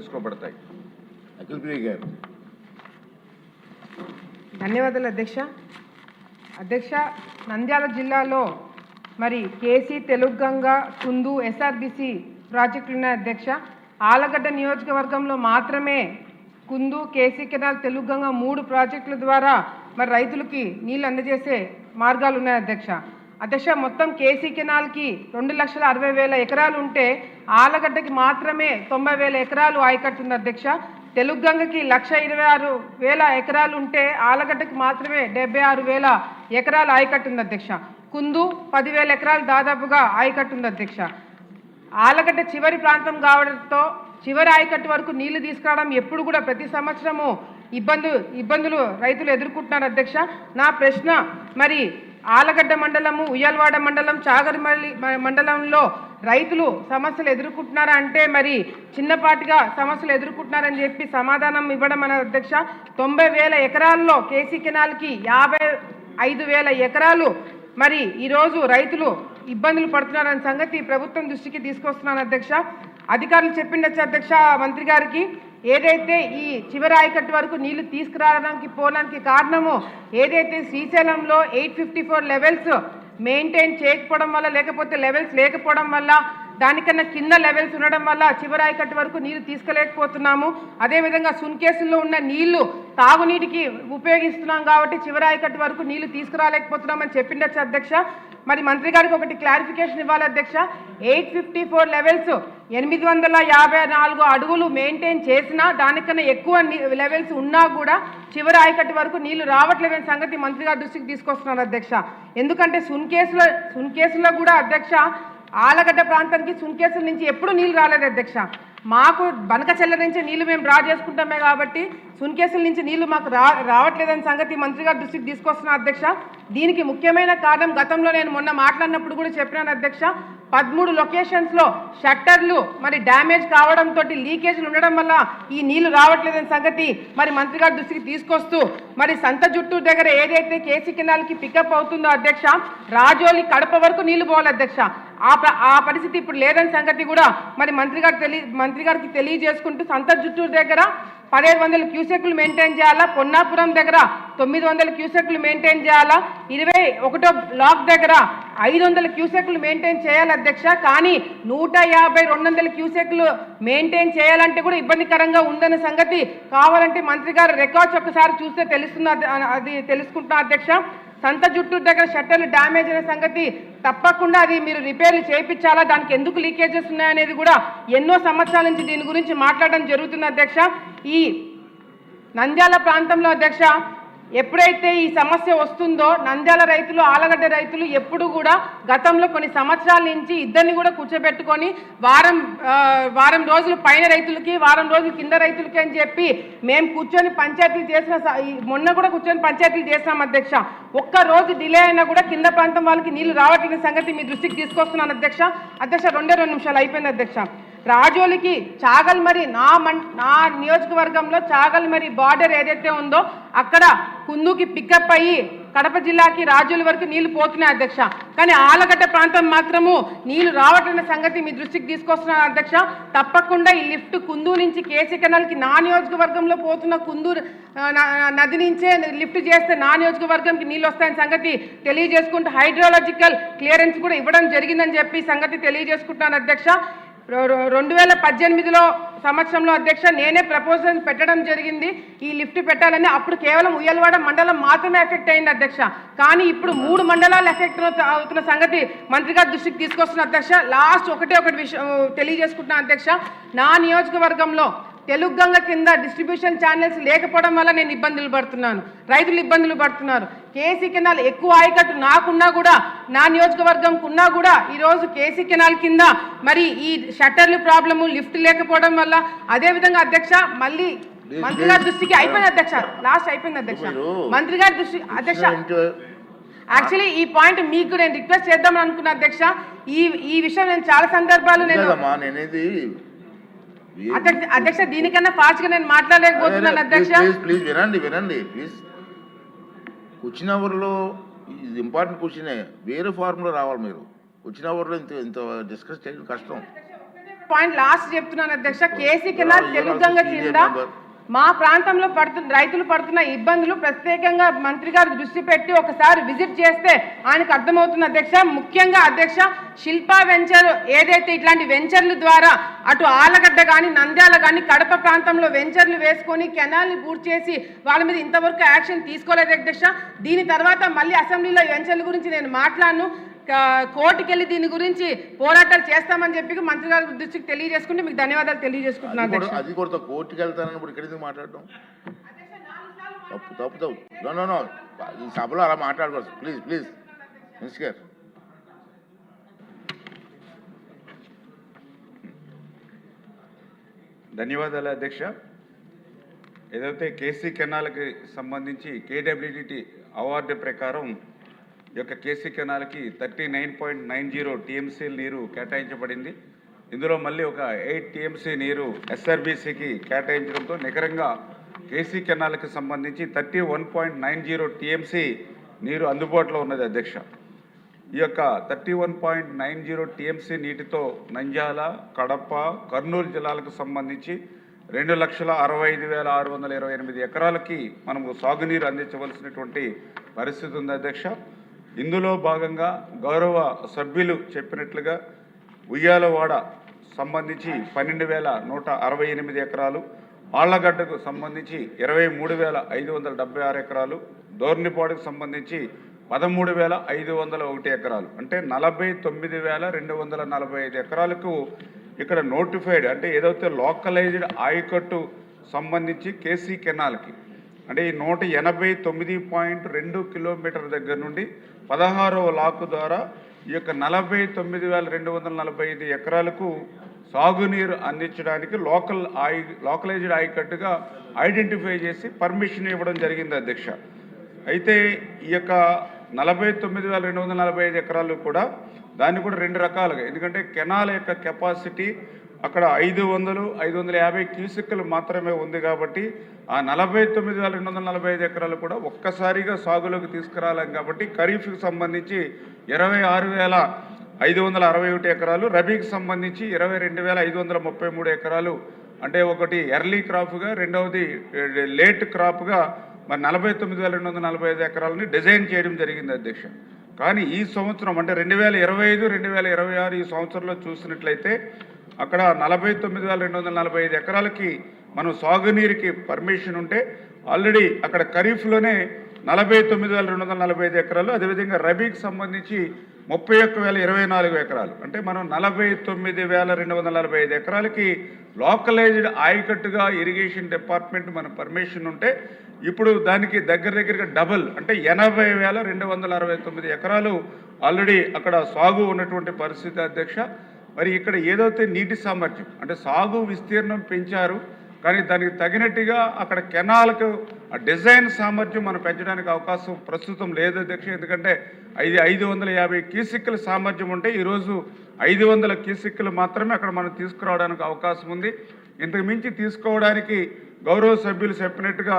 తీసుకోబడతాయి. అఖిల్ ప్రియ గారు. ధన్యవాదాలు అధ్యక్ష. అధ్యక్ష, నంద్యాల జిల్లాలో మరి కేసీ, తెలుగంగ, కుందు, ఎస్ఆర్బిసి ప్రాజెక్టులు ఉన్నాయి అధ్యక్ష. ఆలగడ్డ నియోజకవర్గంలో మాత్రమే కుందు, కేసీ కెనాల్, తెలుగంగ 3 ప్రాజెక్టుల ద్వారా మరి రైతులకి నీళ్లు అందజేసే మార్గాలు ఉన్నాయి అధ్యక్ష. అధ్యక్ష, మొత్తం కేసీ కెనాల్కి 2,60,000 ఎకరాలు ఉంటే ఆలగడ్డకి మాత్రమే 90,000 ఎకరాలు ఆయకట్టు ఉంది అధ్యక్ష. తెలుగంగకి 1,26,000 ఎకరాలు ఉంటే ఆలగడ్డకి మాత్రమే 76,000 ఎకరాలు ఆయకట్టు ఉంది అధ్యక్ష. కుందు 10,000 ఎకరాలు దాదాపుగా ఆయకట్టు ఉంది అధ్యక్ష. ఆలగడ్డ చివరి ప్రాంతం కావడంతో చివరి ఆయకట్టు వరకు నీళ్లు తీసుకురావడం ఎప్పుడు కూడా ప్రతి సంవత్సరము ఇబ్బందులు రైతులు ఎదుర్కొంటున్నారు అధ్యక్ష. నా ప్రశ్న, మరి ఆలగడ్డ మండలము, ఉయ్యాలవాడ మండలం, చాగరిమల్లి మండలంలో రైతులు సమస్యలు ఎదుర్కొంటున్నారా అంటే మరి చిన్నపాటిగా సమస్యలు ఎదుర్కొంటున్నారని చెప్పి సమాధానం ఇవ్వడం అన్న అధ్యక్ష. 90,000 ఎకరాల్లో కేసీ కెనాల్కి 55,000 ఎకరాలు మరి ఈరోజు రైతులు ఇబ్బందులు పడుతున్నారన్న సంగతి ప్రభుత్వం దృష్టికి తీసుకొస్తున్నాను అధ్యక్ష. అధికారులు చెప్పిండొచ్చు అధ్యక్ష మంత్రి గారికి, ఏదైతే ఈ చివరి ఆయకట్టు వరకు నీళ్లు తీసుకురావడానికి పోవడానికి కారణము ఏదైతే శ్రీశైలంలో 854 లెవెల్స్ మెయింటైన్ చేయకపోవడం వల్ల, లేకపోతే లెవెల్స్ లేకపోవడం వల్ల, దానికన్నా కింద లెవెల్స్ ఉండడం వల్ల చివరి ఆయకట్టు వరకు నీళ్లు తీసుకెళ్ళలేకపోతున్నాము. అదేవిధంగా సున్కేసుల్లో ఉన్న నీళ్లు తాగునీటికి ఉపయోగిస్తున్నాం కాబట్టి చివరి ఆయకట్టు వరకు నీళ్లు తీసుకురాలేకపోతున్నామని చెప్పిండొచ్చు అధ్యక్ష. మరి మంత్రి గారికి ఒకటి క్లారిఫికేషన్ ఇవ్వాలి అధ్యక్ష. 854 లెవెల్స్ 854 అడుగులు మెయింటైన్ చేసినా దానికన్నా ఎక్కువ లెవెల్స్ ఉన్నా కూడా చివరి ఆయకట్టు వరకు నీళ్లు రావట్లేదనే సంగతి మంత్రి గారి దృష్టికి తీసుకొస్తున్నారు అధ్యక్ష. ఎందుకంటే సున్కేసులో కూడా అధ్యక్ష ఆలగడ్డ ప్రాంతానికి సున్కేసుల నుంచి ఎప్పుడు నీళ్ళు రాలేదు అధ్యక్ష. మాకు బనకచెల్ల నుంచి నీళ్లు మేము డ్రా చేసుకుంటామే కాబట్టి సున్కేసుల నుంచి నీళ్లు మాకు రావట్లేదని సంగతి మంత్రి గారి దృష్టికి తీసుకొస్తున్నా అధ్యక్ష. దీనికి ముఖ్యమైన కారణం గతంలో నేను మొన్న మాట్లాడినప్పుడు కూడా చెప్పినాను అధ్యక్ష. 13 లొకేషన్స్లో షట్టర్లు మరి డ్యామేజ్ కావడంతో లీకేజీలు ఉండడం వల్ల ఈ నీళ్లు రావట్లేదని సంగతి మరి మంత్రి గారి దృష్టికి తీసుకొస్తూ మరి సంత జుట్టు దగ్గర ఏదైతే కేసీ కెనాల్కి పికప్ అవుతుందో అధ్యక్ష, రాజోలి కడప వరకు నీళ్లు పోవాలి అధ్యక్ష. ఆ పరిస్థితి ఇప్పుడు లేదని సంగతి కూడా మరి మంత్రి గారికి తెలియజేసుకుంటూ సంత జుట్టు దగ్గర 1,500 క్యూసెక్లు మెయింటైన్ చేయాలా, పొన్నాపురం దగ్గర 900 క్యూసెక్లు మెయింటైన్ చేయాలా, 21వ బ్లాక్ దగ్గర 500 క్యూసెక్లు మెయింటైన్ చేయాలి అధ్యక్ష. కానీ 150-200 క్యూసెక్లు మెయింటైన్ చేయాలంటే కూడా ఇబ్బందికరంగా ఉందన్న సంగతి కావాలంటే మంత్రి గారు రికార్డ్స్ ఒకసారి చూస్తే అది తెలుసుకుంటున్నా అధ్యక్ష. సంత జుట్టు దగ్గర షట్టర్లు డ్యామేజ్ అనే సంగతి తప్పకుండా అది మీరు రిపేర్లు చేయించాలా, దానికి ఎందుకు లీకేజెస్ ఉన్నాయనేది కూడా ఎన్నో సంవత్సరాల నుంచి దీని గురించి మాట్లాడడం జరుగుతుంది అధ్యక్ష. ఈ నంద్యాల ప్రాంతంలో అధ్యక్ష ఎప్పుడైతే ఈ సమస్య వస్తుందో నంద్యాల రైతులు, ఆలగడ్డ రైతులు ఎప్పుడు కూడా గతంలో కొన్ని సంవత్సరాల నుంచి ఇద్దరిని కూడా కూర్చోబెట్టుకొని వారం రోజులు పైన రైతులకి, వారం రోజులు కింద రైతులకి అని చెప్పి మేము కూర్చొని పంచాయతీలు చేసిన, మొన్న కూడా కూర్చొని పంచాయతీలు చేసినాం అధ్యక్ష. ఒక్క రోజు డిలే అయినా కూడా కింద ప్రాంతం వాళ్ళకి నీళ్లు రావట్లేని సంగతి మీ దృష్టికి తీసుకొస్తున్నాను అధ్యక్ష. అధ్యక్ష 2 నిమిషాలు అయిపోయింది అధ్యక్ష. రాజోలికి చాగల్మరి నా నియోజకవర్గంలో చాగల్మరి బార్డర్ ఏదైతే ఉందో అక్కడ కుందుకి పికప్ అయ్యి కడప జిల్లాకి రాజోలి వరకు నీళ్లు పోతున్నాయి అధ్యక్ష. కానీ ఆలగడ్డ ప్రాంతం మాత్రము నీళ్లు రావట్లేని సంగతి మీ దృష్టికి తీసుకొస్తున్నారు అధ్యక్ష. తప్పకుండా ఈ లిఫ్ట్ కుందూరు నుంచి కేసీ కెనాల్కి నా నియోజకవర్గంలో పోతున్న కుందూరు నది నుంచే లిఫ్ట్ చేస్తే నా నియోజకవర్గంకి నీళ్ళు వస్తాయని సంగతి తెలియజేసుకుంటూ హైడ్రాలజికల్ క్లియరెన్స్ కూడా ఇవ్వడం జరిగిందని చెప్పి సంగతి తెలియజేసుకుంటున్నాను అధ్యక్ష. 2018 సంవత్సరంలో అధ్యక్ష నేనే ప్రపోజల్ పెట్టడం జరిగింది ఈ లిఫ్ట్ పెట్టాలని. అప్పుడు కేవలం ఉయ్యాలవాడ మండలం మాత్రమే ఎఫెక్ట్ అయింది అధ్యక్ష. కానీ ఇప్పుడు 3 మండలాలు ఎఫెక్ట్ అవుతున్న సంగతి మంత్రి గారి దృష్టికి తీసుకొస్తున్న అధ్యక్ష. లాస్ట్ ఒకటి విషయం తెలియజేసుకుంటున్నాను అధ్యక్ష. నా నియోజకవర్గంలో తెలుగంగ కింద డిస్ట్రిబ్యూషన్ ఛానల్స్ లేకపోవడం వల్ల నేను ఇబ్బందులు పడుతున్నాను, రైతులు ఇబ్బందులు పడుతున్నారు. కేసీ కెనాల్ ఎక్కువ ఆయకట్టు నాకున్నా కూడా, నా నియోజకవర్గంకు ఉన్నా కూడా ఈరోజు కేసీ కెనాల్ కింద మరి ఈ షట్టర్లు ప్రాబ్లము, లిఫ్ట్ లేకపోవడం వల్ల, అదేవిధంగా అధ్యక్ష మళ్ళీ మంత్రి గారి దృష్టికి అయిపోయింది అధ్యక్ష, లాస్ట్ అయిపోయింది అధ్యక్ష. మంత్రి గారి దృష్టి అధ్యక్ష యాక్చువల్లీ ఈ పాయింట్ మీకు నేను రిక్వెస్ట్ చేద్దామని అనుకున్నా అధ్యక్ష. ఈ విషయం నేను చాలా సందర్భాలు అధ్యక్ష దీనికన్నా ఫాస్ట్ గా నేను మాట్లాడలేకపోతున్నాను అధ్యక్ష. ప్లీజ్ వినండి ప్లీజ్. క్వశ్చన్ అవర్లో ఇది ఇంపార్టెంట్ క్వశ్చనే, వేరే ఫార్ములా రావాలి. మీరు క్వశ్చన్ అవర్లో ఇంత డిస్కస్ చేయడం కష్టం. పాయింట్ లాస్ట్ చెప్తున్నాను అధ్యక్ష. కేసీ కెనాల్ తెలుగంగ కింద మా ప్రాంతంలో రైతులు పడుతున్న ఇబ్బందులు ప్రత్యేకంగా మంత్రి గారు దృష్టి పెట్టి ఒకసారి విజిట్ చేస్తే ఆయనకు అర్థమవుతుంది అధ్యక్ష. ముఖ్యంగా అధ్యక్ష, శిల్పా వెంచర్ ఏదైతే ఇట్లాంటి వెంచర్ల ద్వారా అటు ఆలగడ్డ కానీ నంద్యాల కానీ కడప ప్రాంతంలో వెంచర్లు వేసుకొని కెనాల్ని పూర్తి చేసి వాళ్ళ మీద ఇంతవరకు యాక్షన్ తీసుకోలేదు అధ్యక్ష. దీని తర్వాత మళ్ళీ అసెంబ్లీలో వెంచర్ల గురించి నేను మాట్లాడను, కోర్టుకి వెళ్ళి దీని గురించి పోరాటాలు చేస్తామని చెప్పి మంత్రి గారి దృష్టికి తెలియజేసుకుంటే మీకు ధన్యవాదాలు తెలియజేసుకుంటున్నాను. అది కూడా కోర్టుకి వెళ్తానని ఇప్పుడు ఇక్కడ మాట్లాడడం తప్పు. నో ఈ సభలో అలా మాట్లాడకూడదు. ప్లీజ్ మినిస్టర్ గారు. ధన్యవాదాలు అధ్యక్ష. ఏదైతే కేసీ కెనాల్కి సంబంధించి కేడబ్ల్యూడిటి అవార్డు ప్రకారం ఈ యొక్క కేసీ కెనాల్కి 39.90 టీఎంసీ నీరు కేటాయించబడింది. ఇందులో మళ్ళీ ఒక 8 టీఎంసీ నీరు ఎస్ఆర్బీసీకి కేటాయించడంతో నికరంగా కేసీ కెనాల్కి సంబంధించి 31.90 టీఎంసీ నీరు అందుబాటులో ఉన్నది అధ్యక్ష. ఈ యొక్క 31.90 టీఎంసీ నీటితో నంద్యాల, కడప, కర్నూలు జిల్లాలకు సంబంధించి 2,65,628 ఎకరాలకి మనము సాగునీరు అందించవలసినటువంటి పరిస్థితి ఉంది అధ్యక్ష. ఇందులో భాగంగా గౌరవ సభ్యులు చెప్పినట్లుగా ఉయ్యాలవాడ సంబంధించి 12,168 ఎకరాలు, ఆళ్లగడ్డకు సంబంధింంచి 23,576 ఎకరాలు, దోర్నిపాడుకు సంబంధించి 13,501 ఎకరాలు, అంటే 49,245 ఎకరాలకు ఇక్కడ నోటిఫైడ్, అంటే ఏదైతే లోకలైజ్డ్ ఆయకట్టు సంబంధించి కేసీ కెనాల్కి, అంటే ఈ 189.2 కిలోమీటర్ దగ్గర నుండి 16వ లాకు ద్వారా ఈ యొక్క 49,245 ఎకరాలకు సాగునీరు అందించడానికి లోకలైజ్డ్ ఆయకట్టుగా ఐడెంటిఫై చేసి పర్మిషన్ ఇవ్వడం జరిగింది అధ్యక్ష. అయితే ఈ యొక్క 49,245 ఎకరాలు కూడా దాన్ని కూడా 2 రకాలుగా, ఎందుకంటే కెనాల్ యొక్క కెపాసిటీ అక్కడ 500-550 క్యూసెక్కులు మాత్రమే ఉంది కాబట్టి ఆ 49,245 ఎకరాలు కూడా ఒక్కసారిగా సాగులోకి తీసుకురాలేం కాబట్టి ఖరీఫ్కి సంబంధించి 26,561 ఎకరాలు, రబీకి సంబంధించి 22,533 ఎకరాలు, అంటే ఒకటి ఎర్లీ క్రాప్గా, రెండవది లేట్ క్రాప్గా మరి 49,245 ఎకరాలని డిజైన్ చేయడం జరిగింది అధ్యక్ష. కానీ ఈ సంవత్సరం అంటే 2025-2026 ఈ సంవత్సరంలో చూసినట్లయితే అక్కడ 49,245 ఎకరాలకి మనం సాగునీరుకి పర్మిషన్ ఉంటే ఆల్రెడీ అక్కడ ఖరీఫ్లోనే 49,245 ఎకరాలు, అదేవిధంగా రబీకి సంబంధించి 31,024 ఎకరాలు, అంటే మనం 49,245 ఎకరాలకి లోకలైజ్డ్ ఆయకట్టుగా ఇరిగేషన్ డిపార్ట్మెంట్ మన పర్మిషన్ ఉంటే ఇప్పుడు దానికి దగ్గరగా డబుల్, అంటే 80,269 ఎకరాలు ఆల్రెడీ అక్కడ సాగు ఉన్నటువంటి పరిస్థితి అధ్యక్ష. మరి ఇక్కడ ఏదైతే నీటి సామర్థ్యం అంటే సాగు విస్తీర్ణం పెంచారు, కానీ దానికి తగినట్టుగా అక్కడ కెనాల్కు డిజైన్ సామర్థ్యం మనం పెంచడానికి అవకాశం ప్రస్తుతం లేదు అధ్యక్ష. ఎందుకంటే 550 క్యూసెక్కుల సామర్థ్యం ఉంటే ఈరోజు 500 క్యూసెక్కులు మాత్రమే అక్కడ మనం తీసుకురావడానికి అవకాశం ఉంది. ఇంతకు మించి తీసుకోవడానికి గౌరవ సభ్యులు చెప్పినట్టుగా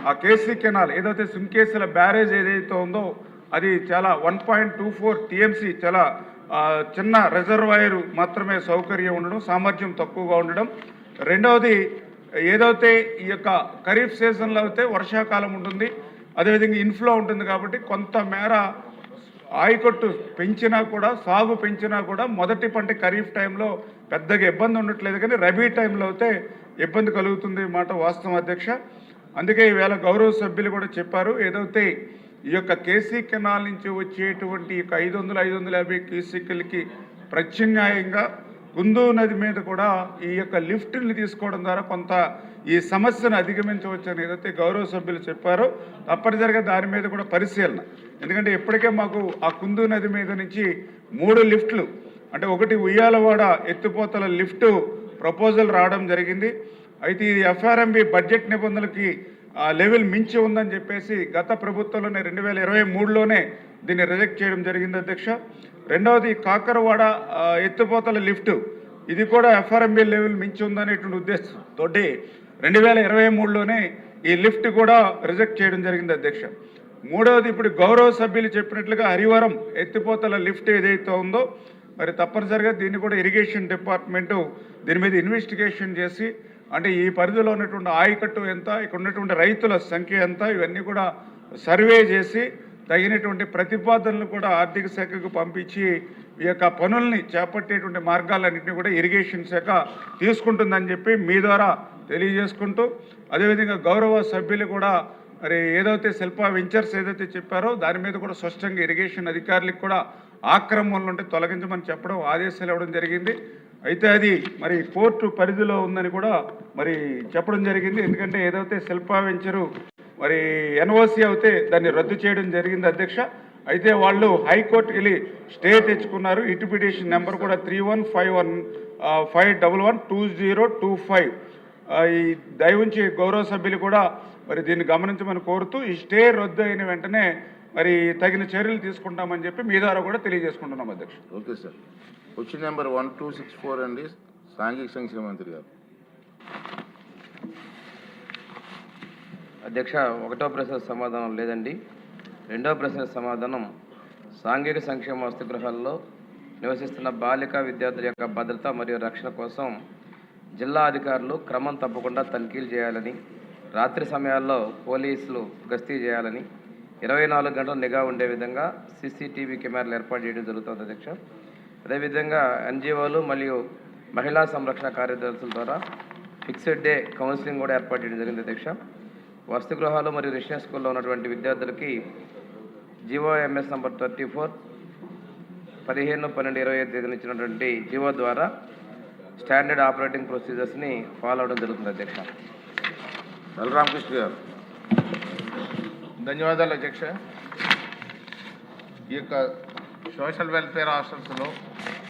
ఆ కేసీ కెనాల్ ఏదైతే సుంకేసుల బ్యారేజ్ ఏదైతే ఉందో అది చాలా 1.24 టీఎంసీ చాలా చిన్న రిజర్వాయర్ మాత్రమే సౌకర్యం ఉండడం, సామర్థ్యం తక్కువగా ఉండడం. రెండవది ఏదైతే ఈ యొక్క ఖరీఫ్ సీజన్లో అయితే వర్షాకాలం ఉంటుంది, అదేవిధంగా ఇన్ఫ్లో ఉంటుంది కాబట్టి కొంతమేర ఆయకట్టు పెంచినా కూడా సాగు పెంచినా కూడా మొదటి పంట ఖరీఫ్ టైంలో పెద్దగా ఇబ్బంది ఉండట్లేదు, కానీ రబీ టైంలో అయితే ఇబ్బంది కలుగుతుంది మాట వాస్తవం అధ్యక్ష. అందుకే ఈవేళ గౌరవ సభ్యులు కూడా చెప్పారు, ఏదైతే ఈ యొక్క కేసీ కెనాల్ నుంచి వచ్చేటువంటి 500-550 క్యూసెక్కులకి ప్రత్యామ్నాయంగా కుందు నది మీద కూడా ఈ యొక్క లిఫ్ట్ని తీసుకోవడం ద్వారా కొంత ఈ సమస్యను అధిగమించవచ్చని ఏదైతే గౌరవ సభ్యులు చెప్పారో తప్పనిసరిగా దాని మీద కూడా పరిశీలన. ఎందుకంటే ఇప్పటికే మాకు ఆ కుందు నది మీద నుంచి 3 లిఫ్ట్లు, అంటే ఒకటి ఉయ్యాలవాడ ఎత్తిపోతల లిఫ్ట్ ప్రపోజల్ రావడం జరిగింది. అయితే ఇది ఎఫ్ఆర్ఎంబి బడ్జెట్ నిబంధనలకి లెవెల్ మించి ఉందని చెప్పేసి గత ప్రభుత్వంలోనే 2023లోనే దీన్ని రిజెక్ట్ చేయడం జరిగింది అధ్యక్ష. రెండవది కాకరవాడ ఎత్తిపోతల లిఫ్ట్, ఇది కూడా ఎఫ్ఆర్ఎంబి లెవెల్ మించి ఉందనేటువంటి ఉద్దేశంతో 2023లోనే ఈ లిఫ్ట్ కూడా రిజెక్ట్ చేయడం జరిగింది అధ్యక్ష. మూడవది ఇప్పుడు గౌరవ సభ్యులు చెప్పినట్లుగా హరివరం ఎత్తిపోతల లిఫ్ట్ ఏదైతే ఉందో మరి తప్పనిసరిగా దీన్ని కూడా ఇరిగేషన్ డిపార్ట్మెంటు దీని మీద ఇన్వెస్టిగేషన్ చేసి అంటే ఈ పరిధిలో ఉన్నటువంటి ఆయకట్టు ఎంత, ఇక్కడ ఉన్నటువంటి రైతుల సంఖ్య ఎంత, ఇవన్నీ కూడా సర్వే చేసి తగినటువంటి ప్రతిపాదనలు కూడా ఆర్థిక శాఖకు పంపించి ఈ యొక్క పనుల్ని చేపట్టేటువంటి మార్గాలన్నింటినీ కూడా ఇరిగేషన్ శాఖ తీసుకుంటుందని చెప్పి మీ ద్వారా తెలియజేసుకుంటూ, అదేవిధంగా గౌరవ సభ్యులు కూడా మరి ఏదైతే శిల్పా వెంచర్స్ ఏదైతే చెప్పారో దాని మీద కూడా స్పష్టంగా ఇరిగేషన్ అధికారులకు కూడా ఆక్రమణలు ఉంటే తొలగించమని చెప్పడం, ఆదేశాలు ఇవ్వడం జరిగింది. అయితే అది మరి కోర్టు పరిధిలో ఉందని కూడా మరి చెప్పడం జరిగింది. ఎందుకంటే ఏదైతే శిల్పా వెంచరు మరి ఎన్ఓసి అయితే దాన్ని రద్దు చేయడం జరిగింది అధ్యక్ష. అయితే వాళ్ళు హైకోర్టుకి వెళ్ళి స్టే తెచ్చుకున్నారు. ఇటు పిటిషన్ నెంబర్ కూడా 3151512025. ఈ దయవుంచి గౌరవ సభ్యులు కూడా మరి దీన్ని గమనించమని కోరుతూ ఈ స్టే రద్దు అయిన వెంటనే మరి తగిన చర్యలు తీసుకుంటామని చెప్పి మీ ద్వారా కూడా తెలియజేసుకుంటున్నాం అధ్యక్ష. Okay sir. క్వశ్చన్ నెంబర్ 1264 అండి, సాంఘిక సంక్షేమ మంత్రి గారు. అధ్యక్ష, ఒకటో ప్రశ్న సమాధానం లేదండి. రెండవ ప్రశ్న సమాధానం, సాంఘిక సంక్షేమ వసతి గృహాల్లో నివసిస్తున్న బాలిక విద్యార్థుల యొక్క భద్రత మరియు రక్షణ కోసం జిల్లా అధికారులు క్రమం తప్పకుండా తనిఖీలు చేయాలని, రాత్రి సమయాల్లో పోలీసులు గస్తీ చేయాలని, 24 గంటలు నిఘా ఉండే విధంగా సీసీటీవీ కెమెరాలు ఏర్పాటు చేయడం జరుగుతుంది అధ్యక్ష. అదేవిధంగా ఎన్జిఓలు మరియు మహిళా సంరక్షణ కార్యదర్శుల ద్వారా ఫిక్స్డ్ డే కౌన్సిలింగ్ కూడా ఏర్పాటు చేయడం జరిగింది అధ్యక్ష. వసతి గృహాలు మరియు రెసిడెన్స్ స్కూల్లో ఉన్నటువంటి విద్యార్థులకి జీవోఎంఎస్ నంబర్ 34 15/12/25 తేదీన ఇచ్చినటువంటి జీవో ద్వారా స్టాండర్డ్ ఆపరేటింగ్ ప్రొసీజర్స్ని ఫాలో అవడం జరుగుతుంది అధ్యక్ష. బలరామకృష్ణ గారు. ధన్యవాదాలు అధ్యక్ష. ఈ యొక్క సోషల్ వెల్ఫేర్ హాస్టల్స్లో